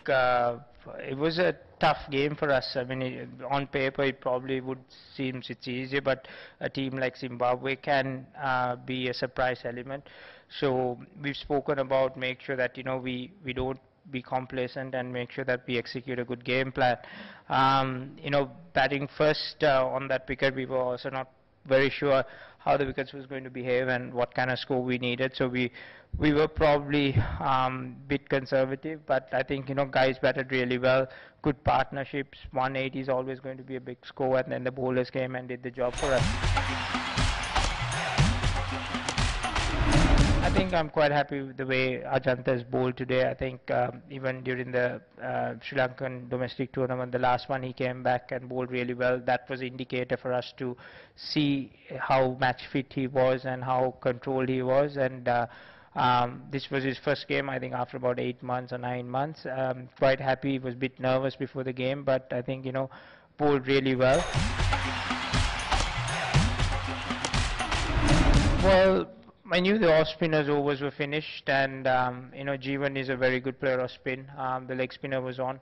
it was a tough game for us. I mean, on paper it probably would seem it's easy, but a team like Zimbabwe can be a surprise element. So we've spoken about make sure that we don't be complacent and make sure that we execute a good game plan. Batting first on that wicket, we were also not very sure how the wickets was going to behave and what kind of score we needed. So we were probably bit conservative, but I think guys batted really well. Good partnerships. 180 is always going to be a big score, and then the bowlers came and did the job for us. I think I'm quite happy with the way Ajanta has bowled today. I think even during the Sri Lankan domestic tournament, the last one, he came back and bowled really well. That was an indicator for us to see how match fit he was and how controlled he was. And this was his first game, I think, after about 8 months or 9 months. Quite happy. He was a bit nervous before the game, but I think, bowled really well. Well, I knew the off-spinners overs were finished, and Jeevan is a very good player of spin. The leg spinner was on.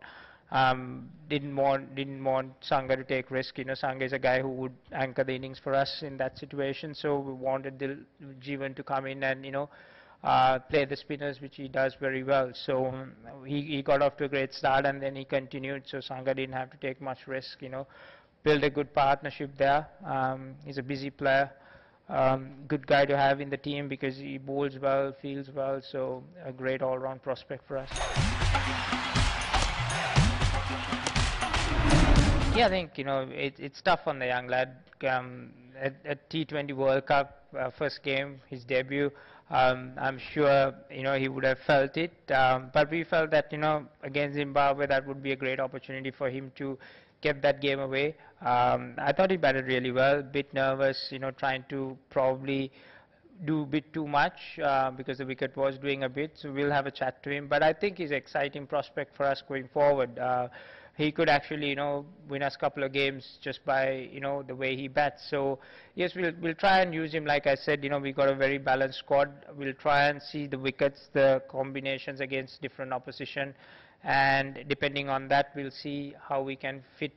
Didn't want Sanga to take risk. Sanga is a guy who would anchor the innings for us in that situation. So we wanted Jeevan to come in and play the spinners, which he does very well. So he got off to a great start, and then he continued. So Sanga didn't have to take much risk. Build a good partnership there. He's a busy player. Good guy to have in the team because he bowls well, fields well, so a great all-round prospect for us. Yeah, I think it's tough on the young lad. At T20 World Cup, first game, his debut. I'm sure he would have felt it, but we felt that against Zimbabwe that would be a great opportunity for him to get that game away. I thought he batted really well, bit nervous, trying to probably do a bit too much because the wicket was doing a bit, so we'll have a chat to him. But I think he's an exciting prospect for us going forward. He could actually, win us a couple of games just by, the way he bats. So yes, we'll try and use him. Like I said, we got a very balanced squad. We'll try and see the wickets, the combinations against different opposition, and depending on that, we'll see how we can fit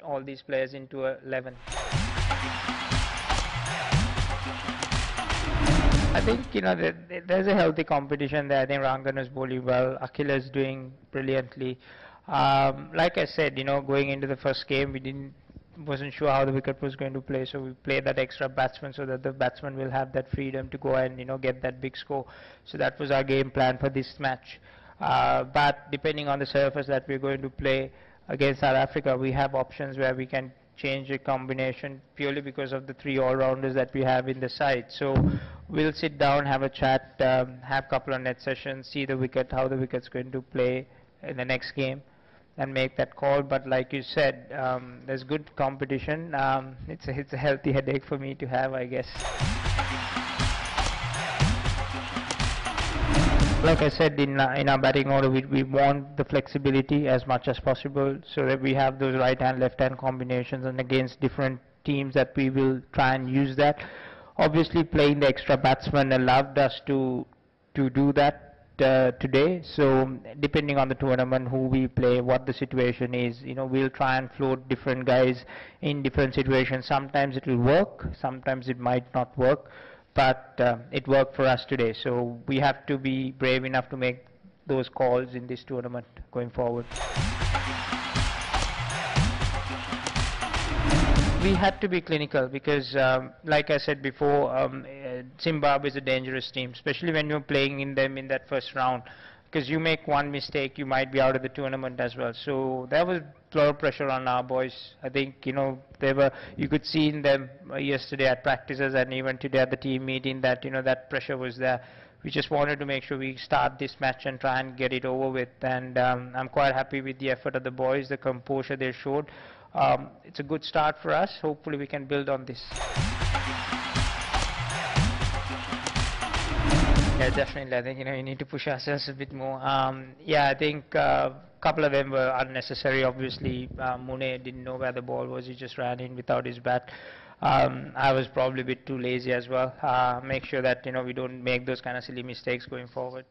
all these players into 11. I think there's a healthy competition there. I think Rangan is bowling well. Akhil is doing brilliantly. Like I said, going into the first game, we wasn't sure how the wicket was going to play, so we played that extra batsman so that the batsman will have that freedom to go and get that big score. So that was our game plan for this match. But depending on the surface that we're going to play against South Africa, we have options where we can change the combination purely because of the 3 all-rounders that we have in the side. So we'll sit down, have a chat, have a couple of net sessions, see the wicket, how the wicket's going to play in the next game, and make that call. But like you said, there's good competition. It's a healthy headache for me to have, I guess. Like I said, in our batting order, we want the flexibility as much as possible so that we have those right-hand, left-hand combinations, and against different teams that we will try and use that. Obviously, playing the extra batsman allowed us to do that today. So depending on the tournament, who we play, what the situation is, we'll try and float different guys in different situations. Sometimes it will work, sometimes it might not work. But it worked for us today, so we have to be brave enough to make those calls in this tournament going forward. We had to be clinical because, like I said before, Zimbabwe is a dangerous team, especially when you're playing in them in that first round. Because you make one mistake, you might be out of the tournament as well. So there was a lot of pressure on our boys. I think, you could see in them yesterday at practices and even today at the team meeting that, that pressure was there. We just wanted to make sure we start this match and try and get it over with. And I'm quite happy with the effort of the boys, the composure they showed. It's a good start for us. Hopefully we can build on this. Yeah, definitely. I think you need to push ourselves a bit more. Yeah, I think a couple of them were unnecessary. Obviously, Mune didn't know where the ball was. He just ran in without his bat. I was probably a bit too lazy as well. Make sure that we don't make those kind of silly mistakes going forward.